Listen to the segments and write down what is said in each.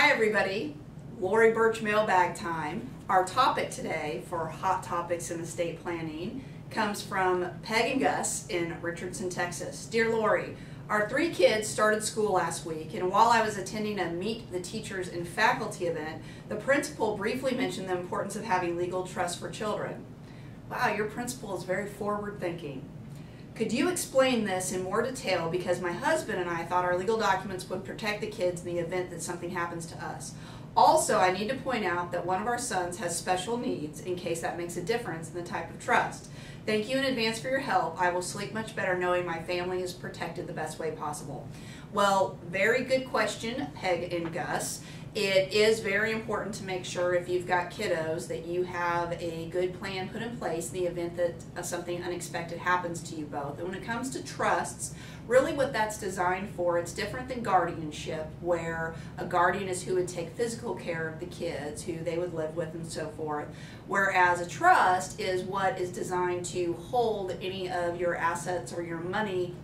Hi everybody, Lorie Burch mailbag time. Our topic today for Hot Topics in Estate Planning comes from Peg and Gus in Richardson, Texas. Dear Lorie, our 3 kids started school last week, and while I was attending a Meet the Teachers and Faculty event, the principal briefly mentioned the importance of having legal trust for children. Wow, your principal is very forward-thinking. Could you explain this in more detail, because my husband and I thought our legal documents would protect the kids in the event that something happens to us. Also, I need to point out that one of our sons has special needs, in case that makes a difference in the type of trust. Thank you in advance for your help. I will sleep much better knowing my family is protected the best way possible. Well, very good question, Peg and Gus. It is very important to make sure, if you've got kiddos, that you have a good plan put in place in the event that something unexpected happens to you both. And when it comes to trusts, really what that's designed for, it's different than guardianship, where a guardian is who would take physical care of the kids, who they would live with and so forth, whereas a trust is what is designed to hold any of your assets or your money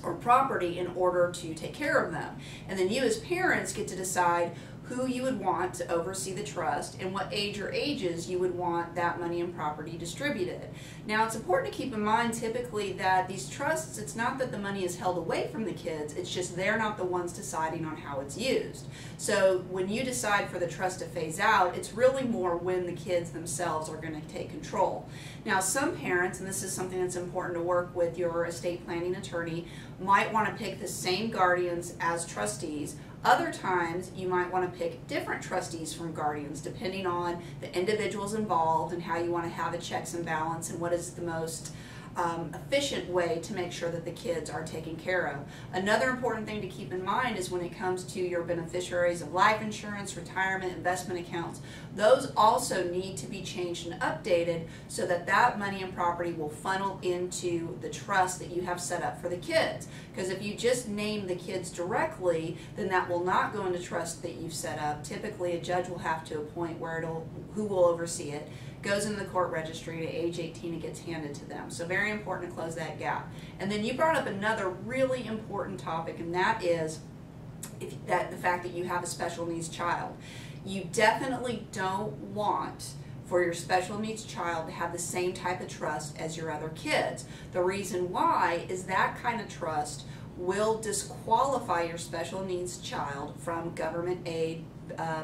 or property in order to take care of them. And then you as parents get to decide who you would want to oversee the trust and what age or ages you would want that money and property distributed. Now, it's important to keep in mind typically that these trusts, it's not that the money is held away from the kids, it's just they're not the ones deciding on how it's used. So when you decide for the trust to phase out, it's really more when the kids themselves are going to take control. Now, some parents, and this is something that's important to work with your estate planning attorney, might want to pick the same guardians as trustees. Other times, you might want to pick different trustees from guardians, depending on the individuals involved and how you want to have a checks and balance and what is the most efficient way to make sure that the kids are taken care of. Another important thing to keep in mind is when it comes to your beneficiaries of life insurance, retirement, investment accounts, those also need to be changed and updated so that that money and property will funnel into the trust that you have set up for the kids. Because if you just name the kids directly, then that will not go into trust that you've set up. Typically, a judge will have to appoint who will oversee it. Goes into the court registry. At age 18, it gets handed to them. So very important to close that gap. And then you brought up another really important topic, and that is the fact that you have a special needs child. You definitely don't want for your special needs child to have the same type of trust as your other kids. The reason why is that kind of trust will disqualify your special needs child from government aid,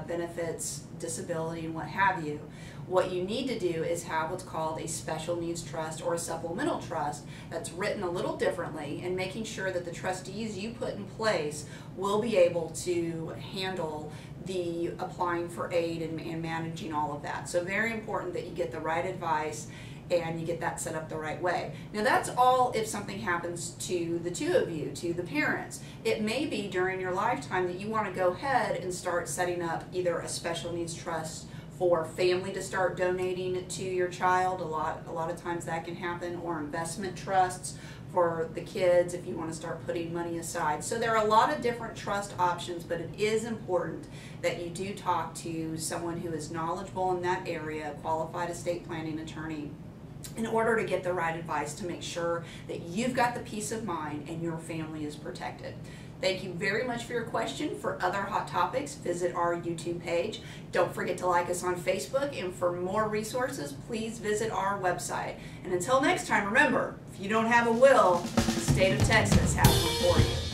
benefits, disability, and what have you. What you need to do is have what's called a special needs trust or a supplemental trust that's written a little differently, and making sure that the trustees you put in place will be able to handle the applying for aid and managing all of that. So very important that you get the right advice and you get that set up the right way. Now, that's all if something happens to the two of you, to the parents. It may be during your lifetime that you want to go ahead and start setting up either a special needs trust for family to start donating to your child. A lot of times that can happen, or investment trusts for the kids if you want to start putting money aside. So there are a lot of different trust options, but it is important that you do talk to someone who is knowledgeable in that area, a qualified estate planning attorney, in order to get the right advice to make sure that you've got the peace of mind and your family is protected. Thank you very much for your question. For other hot topics, visit our YouTube page. Don't forget to like us on Facebook, and for more resources, please visit our website. And until next time, remember, if you don't have a will, the state of Texas has one for you.